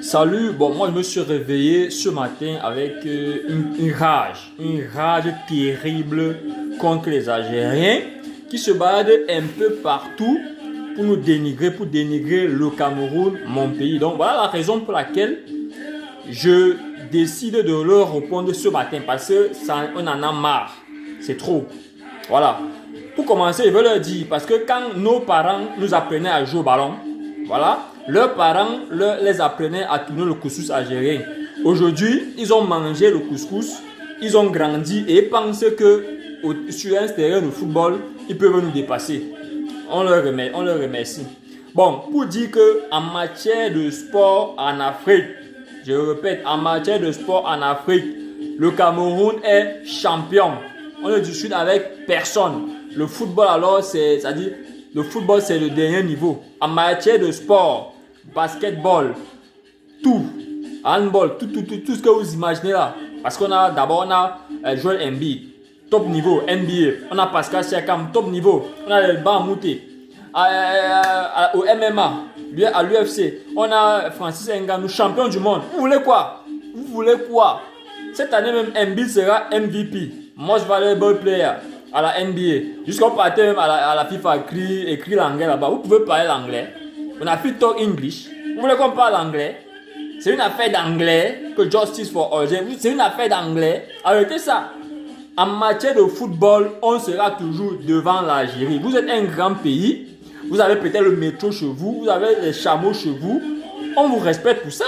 Salut, bon moi je me suis réveillé ce matin avec une rage terrible contre les Algériens qui se baladent un peu partout pour dénigrer le Cameroun, mon pays. Donc voilà la raison pour laquelle je décide de leur répondre ce matin parce que on en a marre, c'est trop. Voilà. Pour commencer, je veux leur dire, parce que quand nos parents nous apprenaient à jouer au ballon, voilà, leurs parents les apprenaient à tourner le couscous algérien. Aujourd'hui, ils ont mangé le couscous, ils ont grandi et pensent que sur un terrain de football, ils peuvent nous dépasser. On leur remercie. Bon, pour dire que en matière de sport en Afrique, je répète, en matière de sport en Afrique, le Cameroun est champion. On ne discute avec personne. Le football alors, c'est-à-dire, le football c'est le dernier niveau. En matière de sport, basketball, tout, handball, tout ce que vous imaginez là. Parce qu'on a d'abord Joel Embiid, top niveau, NBA. On a Pascal Siakam, top niveau. On a le Bamouté. Au MMA, à l'UFC, on a Francis Ngannou, champion du monde. Vous voulez quoi? Vous voulez quoi? Cette année même, Embiid sera MVP, Most Valuable Player à la NBA. Jusqu'on partait même à la FIFA écrit l'anglais là-bas. Vous pouvez parler l'anglais. On a fait talk English. Vous voulez qu'on parle anglais? C'est une affaire d'anglais que Justice for All. C'est une affaire d'anglais. Arrêtez ça. En matière de football, on sera toujours devant l'Algérie. Vous êtes un grand pays. Vous avez peut-être le métro chez vous. Vous avez les chameaux chez vous. On vous respecte pour ça.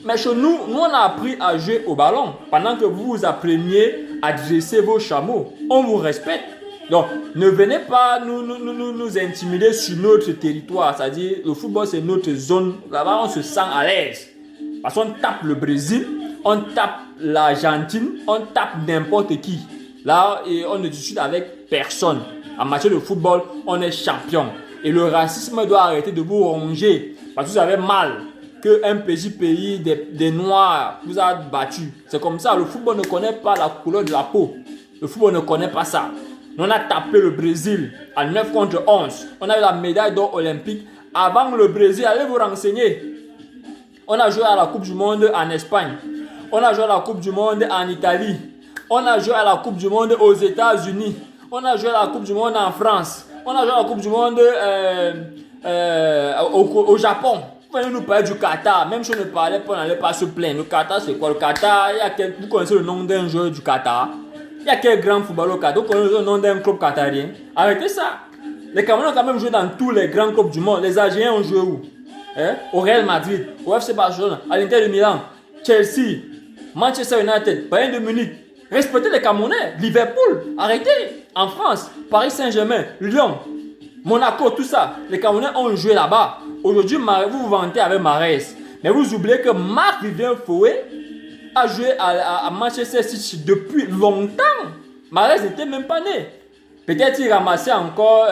Mais chez nous, on a appris à jouer au ballon. Pendant que vous vous appreniez à dresser vos chameaux. On vous respecte. Donc, ne venez pas nous intimider sur notre territoire. C'est-à-dire, le football, c'est notre zone. Là-bas, on se sent à l'aise. Parce qu'on tape le Brésil, on tape l'Argentine, on tape n'importe qui. Là, et on ne discute avec personne. En matière de football, on est champion. Et le racisme doit arrêter de vous ronger. Parce que vous avez mal qu'un petit pays des Noirs vous a battu. C'est comme ça. Le football ne connaît pas la couleur de la peau. Le football ne connaît pas ça. On a tapé le Brésil à 9 contre 11. On a eu la médaille d'or olympique. Avant le Brésil, allez vous renseigner. On a joué à la Coupe du Monde en Espagne. On a joué à la Coupe du Monde en Italie. On a joué à la Coupe du Monde aux États-Unis. On a joué à la Coupe du Monde en France. On a joué à la Coupe du Monde au Japon. Vous venez nous parler du Qatar. Même si on ne parlait pas, on n'allait pas se plaindre. Le Qatar, c'est quoi? Le Qatar, vous connaissez le nom d'un joueur du Qatar? Il y a quel grand footballeur au Qatar? Vous connaissez le nom d'un club qatarien? Arrêtez ça. Les Camerounais ont quand même joué dans tous les grands clubs du monde. Les Algériens ont joué où? Au Real Madrid, au FC Barcelone, à l'Inter de Milan, Chelsea, Manchester United, Bayern de Munich. Respectez les Camerounais, Liverpool, arrêtez. En France, Paris Saint-Germain, Lyon, Monaco, tout ça. Les Camerounais ont joué là-bas. Aujourd'hui, vous vous vantez avec Mahrez. Mais vous oubliez que Marc-Vivien Foé a joué à Manchester City depuis longtemps. Mahrez n'était même pas né. Peut-être qu'il ramassait encore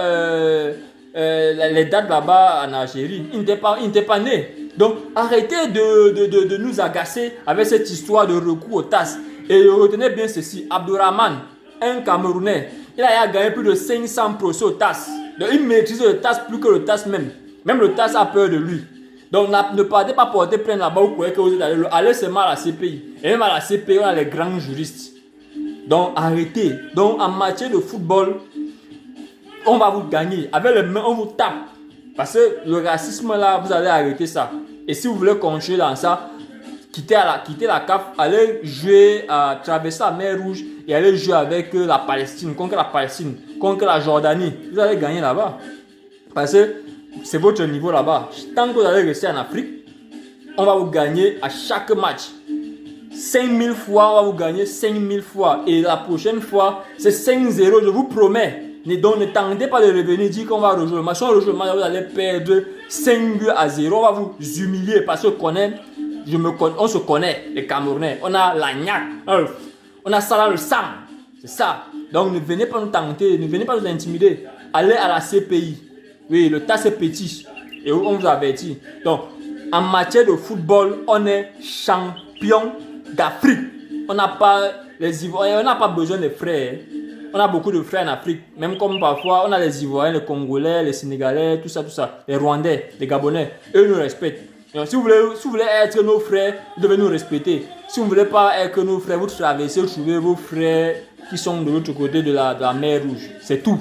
les dates là-bas en Algérie. Il n'était pas né. Donc arrêtez de nous agacer avec cette histoire de recours au TAS. Et retenez bien ceci, Abdourahmane, un Camerounais, il a gagné plus de 500 procès au TAS. Donc il maîtrise le TAS plus que le TAS même. Même le TAS a peur de lui. Donc ne partez pas porter plainte là-bas, vous croyez que vous êtes allez seulement à la CPI. Et même à la CPI, on a les grands juristes. Donc arrêtez. Donc en matière de football, on va vous gagner. Avec les mains, on vous tape. Parce que le racisme là, vous allez arrêter ça. Et si vous voulez continuer dans ça, quittez la CAF, allez jouer, traverser la mer Rouge et allez jouer avec la Palestine, contre la Jordanie. Vous allez gagner là-bas. Parce que c'est votre niveau là-bas. Tant que vous allez rester en Afrique, on va vous gagner à chaque match. 5000 fois, on va vous gagner 5000 fois. Et la prochaine fois, c'est 5-0, je vous promets. Donc ne tentez pas de revenir dire qu'on va rejoindre le match. Si on rejoint le match, vous allez perdre 5-0. On va vous humilier parce qu'on se connaît, les Camerounais. On a la gnaque, on a ça dans le sang. C'est ça. Donc ne venez pas nous tenter, ne venez pas nous intimider. Allez à la CPI. Oui, le tas est petit. Et on vous avertit. Donc, en matière de football, on est champion d'Afrique. On n'a pas les Ivoiriens, on n'a pas besoin de frères. On a beaucoup de frères en Afrique. Même comme parfois, on a les Ivoiriens, les Congolais, les Sénégalais, tout ça. Les Rwandais, les Gabonais. Eux nous respectent. Donc, si vous voulez être nos frères, vous devez nous respecter. Si vous ne voulez pas être nos frères, vous traversez, vous trouvez vos frères qui sont de l'autre côté de la mer Rouge. C'est tout.